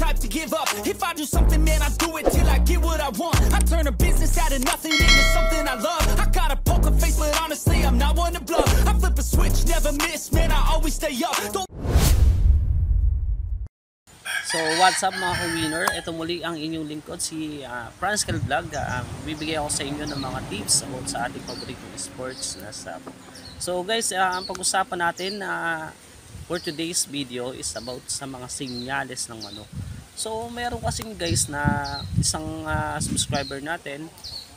type to give up. If I do something, man, I do it till I get what I want. I turn a business out of nothing into something I love. I got a poker face, but honestly, I'm not one to bluff. I flip a switch, never miss, man, I always stay up. So what's up mga ka-winner, ito muli ang inyong lingkod si Franskal Vlog. Bibigay ako sa inyo ng mga tips about sa ating paboritong sports na stuff. So guys, ang pag-usapan natin for today's video is about sa mga sinyales ng manok. So meron kasing guys na isang subscriber natin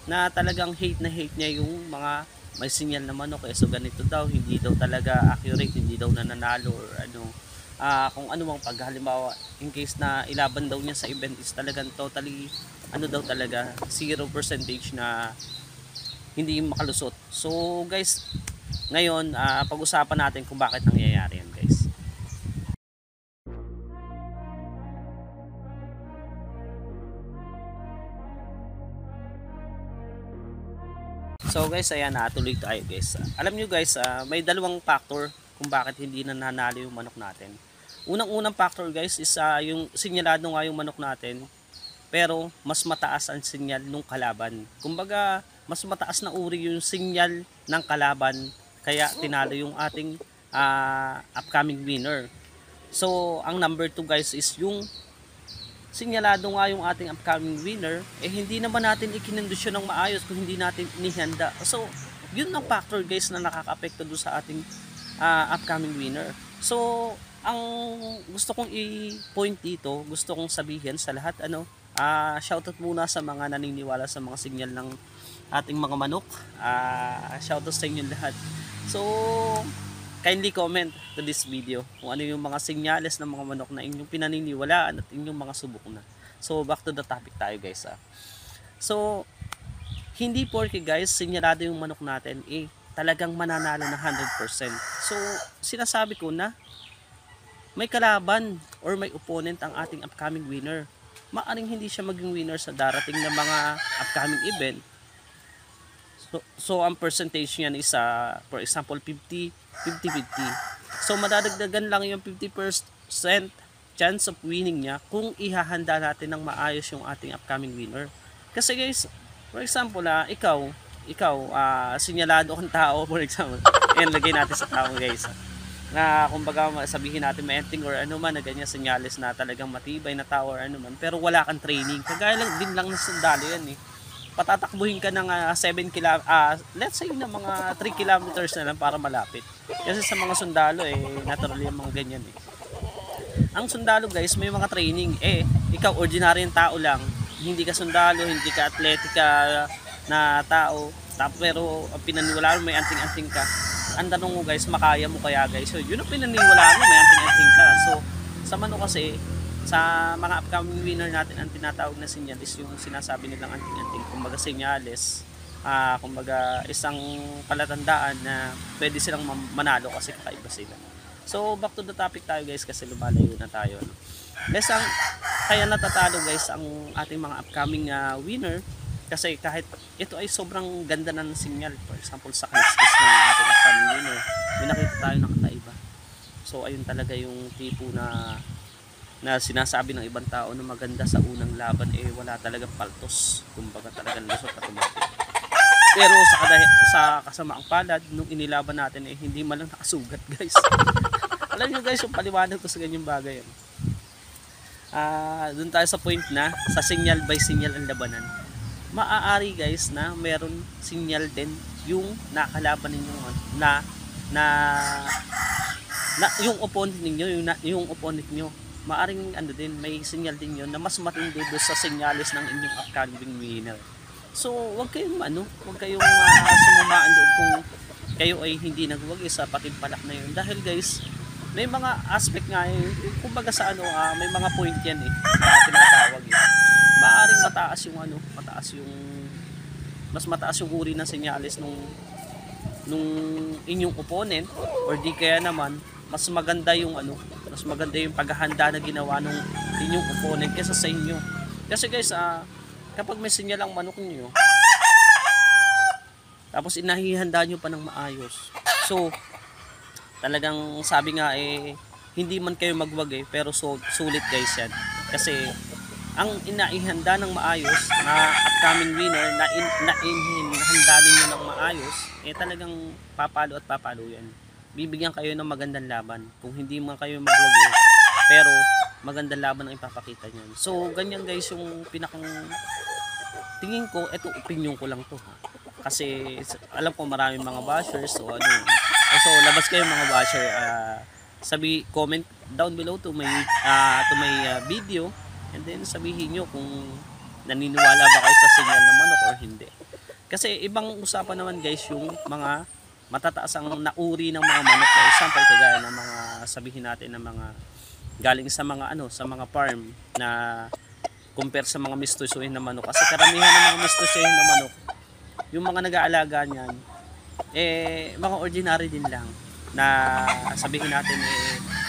na talagang hate niya yung mga may sinyal na manok. So ganito daw, hindi daw talaga accurate, hindi daw nananalo or ano. Kung ano mang pag halimbawa in case na ilaban daw niya sa event is talagang totally ano daw talaga 0% na hindi makalusot. So guys, ngayon pag-usapan natin kung bakit nangyayari yan guys. So guys, ayan, tuloy tayo guys. Alam nyo guys, may dalawang factor kung bakit hindi nananalo yung manok natin. Unang-unang factor guys is yung sinyalado nga yung manok natin, pero mas mataas ang sinyal ng kalaban. Kumbaga, mas mataas na uri yung sinyal ng kalaban, kaya tinalo yung ating upcoming winner. So, ang number 2 guys is yung sinyalado nga yung ating upcoming winner, hindi naman natin ikinondisyon ng maayos kung hindi natin inihanda. So, yun ang factor guys na nakaka-apekto doon sa ating upcoming winner. So, ang gusto kong i-point dito, gusto kong sabihin sa lahat, shoutout muna sa mga naniniwala sa mga sinyal ng ating mga manok. Shoutout sa inyo lahat. So, kindly comment to this video kung ano yung mga sinyales ng mga manok na inyong pinaniniwalaan at inyong mga subok na. So, back to the topic tayo guys. So, hindi porke guys, sinyalado yung manok natin, talagang mananalo na 100%. So, sinasabi ko na may kalaban or may opponent ang ating upcoming winner. Maaring hindi siya maging winner sa darating na mga upcoming event. So ang percentage niyan is for example 50-50. So madadagdagan lang yung 50% chance of winning niya kung ihahanda natin ng maayos yung ating upcoming winner. Kasi guys, for example, ikaw sinyalado kang tao, for example. Ayan, lagay natin sa tao guys. Na kumbaga sabihin natin may enting or ano man na ganyan senyales na talagang matibay na tao or ano man, pero wala kang training. Kagaya lang din lang ng sundalo yan Patatakbuhin ka ng 7 km, let's say na mga 3 kilometers na lang para malapit. Kasi sa mga sundalo natural yung mga ganyan Ang sundalo guys, may mga training. Ikaw ordinaryong tao lang, hindi ka sundalo, hindi ka atletika na tao, pero pinaniwalaan mo may anting-anting ka. Ang tanong mo guys, makaya mo kaya guys? So yun ang pinaniwalaan mo, may anting-anting ka. So sa manok kasi, sa mga upcoming winner natin, ang tinatawag na senyales yung sinasabi nilang anting-anting. Kumbaga senyales, kumbaga isang palatandaan na pwede silang manalo kasi kakaiba sila. So back to the topic tayo guys, kasi lumalayo na tayo. Guys, kaya natatalo guys ang ating mga upcoming winner. Kasi kahit ito ay sobrang ganda na ng sinyal. For example, sa kiss ng ating upcoming winner, may nakita tayo na kakaiba. So ayun talaga yung tipo na sinasabi ng ibang tao na maganda sa unang laban, wala talagang paltos. Kumbaga talagang lusot at tumatik. Pero sa kasamaang palad, nung inilaban natin, hindi man lang nakasugat guys. Alam nyo guys, yung paliwanag ko sa ganyang bagay. Doon tayo sa point na sa sinyal by sinyal ang labanan. Maaari guys na meron sinyal din yung nakalaban ninyo na yung opponent ninyo, yung opponent nyo. Maaring din, may sinyal din yun na mas matindi doon sa sinyales ng inyong upcoming winner. So wag kayong sumumaan doon kung kayo ay hindi nagwagi sa patimpalak na yun. Dahil guys, may mga aspect nga kumbaga sa may mga point yan tinatawag maaring mas mataas yung uri ng senyales nung inyong opponent, or di kaya naman mas maganda yung paghahanda na ginawa nung inyong opponent kaysa sa inyo. Kasi guys, kapag may senyal ang manok niyo tapos inahihanda nyo pa ng maayos, so talagang sabi nga hindi man kayo magwag pero sulit guys yan. Kasi ang inaihanda ng maayos na upcoming winner na inihanda ninyo ng maayos, eh talagang papalo at papalo yan. Bibigyan kayo ng magandang laban. Kung hindi man kayo magwagi, pero magandang laban ang ipapakita nyo. So ganyan guys yung pinakang tingin ko, eto opinion ko lang to ha. Kasi alam ko maraming mga bashers o ano. So labas kayo mga basher, comment down below to my video, and then sabihin nyo kung naniniwala ba kayo sa sinyal ng manok or hindi. Kasi ibang usapan naman guys yung mga matataas ang nauri ng mga manok. For example, kagaya ng mga sabihin natin ng mga galing sa mga sa mga farm na compare sa mga mistusuhin na manok. Kasi karamihan ng mga mistusuhin na manok, yung mga nag-aalaga niyan, mga ordinary din lang na sabihin natin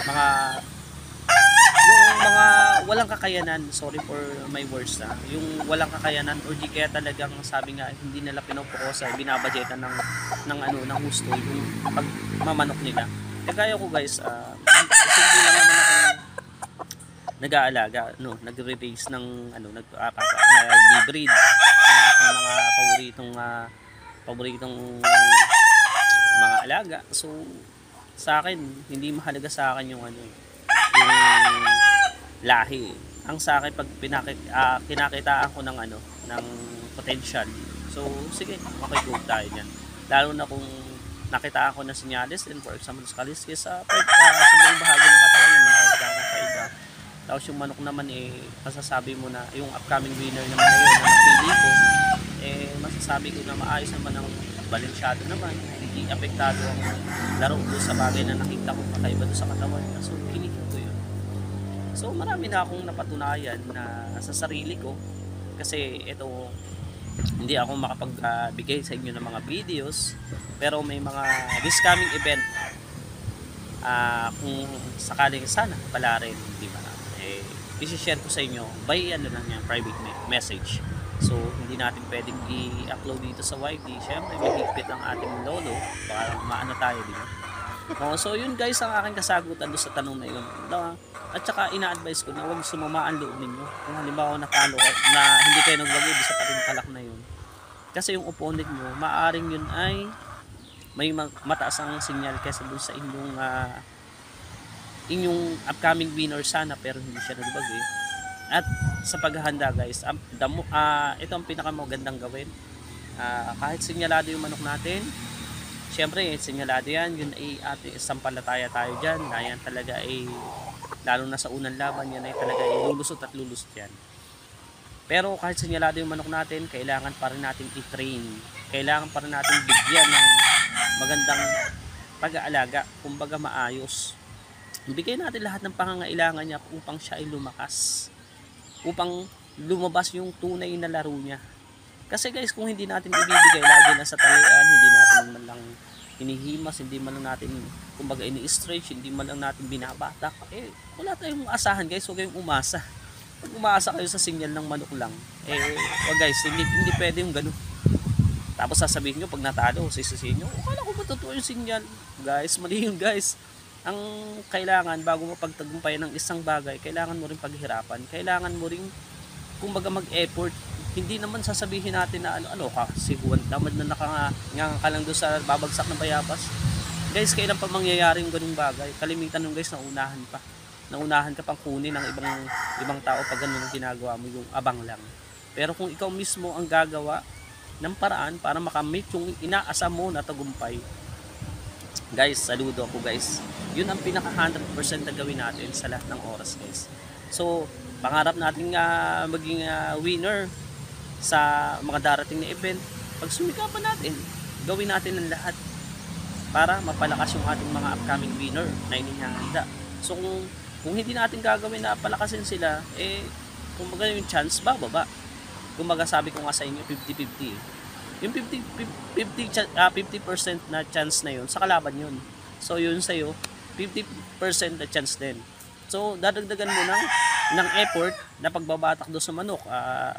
mga walang kakayanan, sorry for my words yung walang kakayanan or di kaya talagang sabi nga hindi nila pinopokosa, binabudgetan ng gusto yung pagmamanok nila. Kaya ko guys, simple lang naman ako nag-aalaga, nagre-raise ng nag-breed ng mga paboritong mga alaga. So sa akin, hindi mahalaga sa akin yung yung lahi. Ang sa akin pag kinakitaan ko ng ng potential. So sige, okay, go tayo diyan. Lalo na kung nakita ako ng senyales, and for example sa kaliskis sa buong bahagi ng katawan niya, nakita ko kaiga. Tapos yung manok naman masasabi mo na yung upcoming winner naman na yun na napili ko, masasabi ko na maayos naman ang balansyado naman, hindi apektado ang laro doon sa bagay na nakita ko kakaiba doon sa katawan niya. So kinikip ko yun. So marami na akong napatunayan na sa sarili ko, kasi ito hindi ako makapagbigay sa inyo ng mga videos, pero may mga this coming event, kung sakaling sana pala rin, di ba, i-share ko sa inyo by private message. So hindi natin pwedeng i-upload dito sa YT, syempre may higpit ang ating lolo, baka maano tayo dito. So yun guys ang aking kasagutan doon sa tanong na yun. At saka ina-advise ko na huwag sumama ang loob ninyo. Kung halimbawa natalo na hindi kayo nagwagi sa patintalak na yun. Kasi yung opponent nyo, maaring yun ay may mataas ang sinyal kaysa doon sa inyong upcoming winner sana, pero hindi siya nagwagi. At sa paghahanda guys, ito ang pinakamagandang gawin. Kahit sinyalado yung manok natin, syempre sinyalado yan, yun ay sampalataya tayo dyan, na yan talaga lalo na sa unang laban, yan ay talaga lulusot at lulusot yan. Pero kahit sinyalado yung manok natin, kailangan pa rin natin i-train, kailangan pa rin natin bigyan ng magandang pag-aalaga, kumbaga maayos. Ibigay natin lahat ng pangangailangan niya upang siya ay lumakas, upang lumabas yung tunay na laro niya. Kasi guys, kung hindi natin ibibigay lagi na sa talian, hindi natin man lang hinihimas, hindi man lang natin kumbaga ini-stretch, hindi man lang natin binabatak, wala tayong asahan guys. Huwag kayong umasa. Pag umaasa kayo sa sinyal ng manok lang, guys, hindi pwede yung ganun. Tapos sasabihin nyo pag natalo, sisisihin nyo, akala ko ba totoo yung sinyal? Guys, mali yun guys. Ang kailangan bago mo pagtagumpayan ng isang bagay, kailangan mo rin paghirapan, kailangan mo rin kumbaga mag-effort. Hindi naman sasabihin natin na ano ka, si Juan tamad na nakanganga ka lang doon sa babagsak ng bayabas. Guys, kailan pa mangyayari yung ganung bagay? Kalimitan nung guys, naunahan ka pang kunin ng ibang tao pag ganun ang ginagawa mo, yung abang lang. Pero kung ikaw mismo ang gagawa ng paraan para makamit yung inaasam mo na tagumpay, guys, saludo ako guys. Yun ang pinaka 100% na gawin natin sa lahat ng oras guys. So pangarap natin maging winner sa mga darating na event. Pag sumikapan natin, gawin natin ang lahat para mapalakas yung ating mga upcoming winner na inihahanda. So kung hindi natin gagawin na palakasin sila, kumbaga yung chance bababa. Kumbaga sabi ko nga sa inyo, 50-50. Yung 50% na chance na yun, sa kalaban yun. So yun sa'yo, 50% na chance din. So dadagdagan mo ng effort na pagbabatak doon sa manok,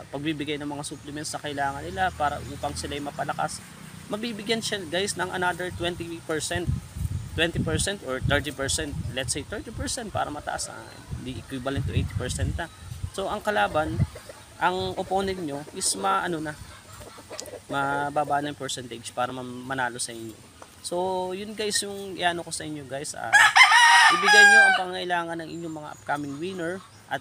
pagbibigay ng mga supplements na kailangan nila para upang sila ay mapalakas. Mabibigyan siya guys ng another 20% or 30%. Let's say 30% para mataas, hindi equivalent to 80% na. So ang kalaban, ang opponent nyo is mababa na yung percentage para manalo sa inyo. So yun guys yung iano ko sa inyo guys, ibigay nyo ang pangailangan ng inyong mga upcoming winner at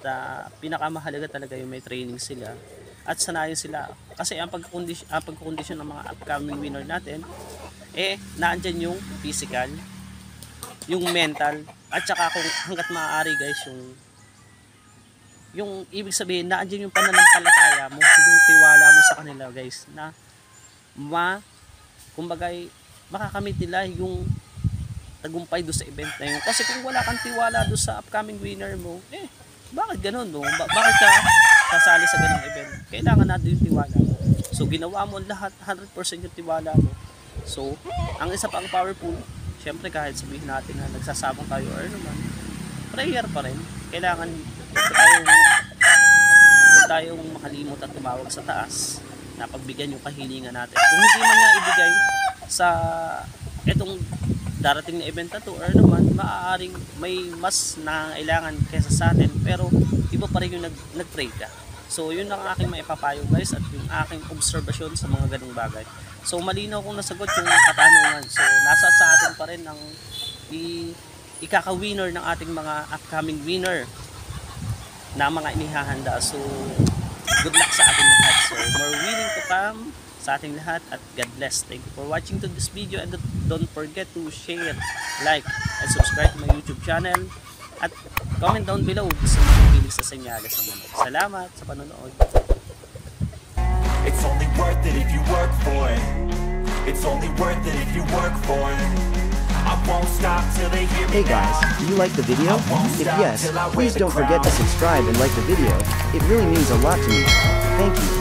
pinakamahalaga talaga yung may training sila at sanayin sila, kasi ang pagkakondisyon ng mga upcoming winner natin naandyan yung physical, yung mental, at saka kung hanggat maaari guys yung ibig sabihin naandyan yung pananampalataya mo, yung tiwala mo sa kanila guys, na kumbagay makakamit nila yung tagumpay do sa event na yun. Kasi kung wala kang tiwala do sa upcoming winner mo, bakit ganun no? Bakit ka sasali sa ganung event? Kailangan natin yung tiwala mo. So ginawa mo lahat 100% yung tiwala mo. So ang isa pang powerful, syempre kahit sabihin natin na nagsasabong tayo or naman, prayer pa rin. Kailangan tayong makalimot at tumawag sa taas na pagbigyan yung kahilingan natin. Kung hindi man nga ibigay sa itong darating na event na to or naman, maaaring may mas nangailangan kaysa sa atin, pero iba pa rin yung nag-pray ka. So yun ang aking maipapayo guys, at yung aking obserbasyon sa mga ganung bagay. So malinaw kung nasagot yung katanungan. So nasa sa atin pa rin ang ikaka-winner ng ating mga upcoming winner na mga inihahanda. So good luck sa ating lahat. So more winning to come sa ating lahat, at God bless. Thank you for watching to this video, and don't forget to share, like, and subscribe to my YouTube channel, at comment down below sa mga pilis sa senyales ng mga. Salamat sa panonood. It's only worth it if you work for it. It's only worth it if you work for it. I won't stop till they hear me. Hey guys, do you like the video? If yes, please don't forget to subscribe and like the video. It really means a lot to me. Thank you.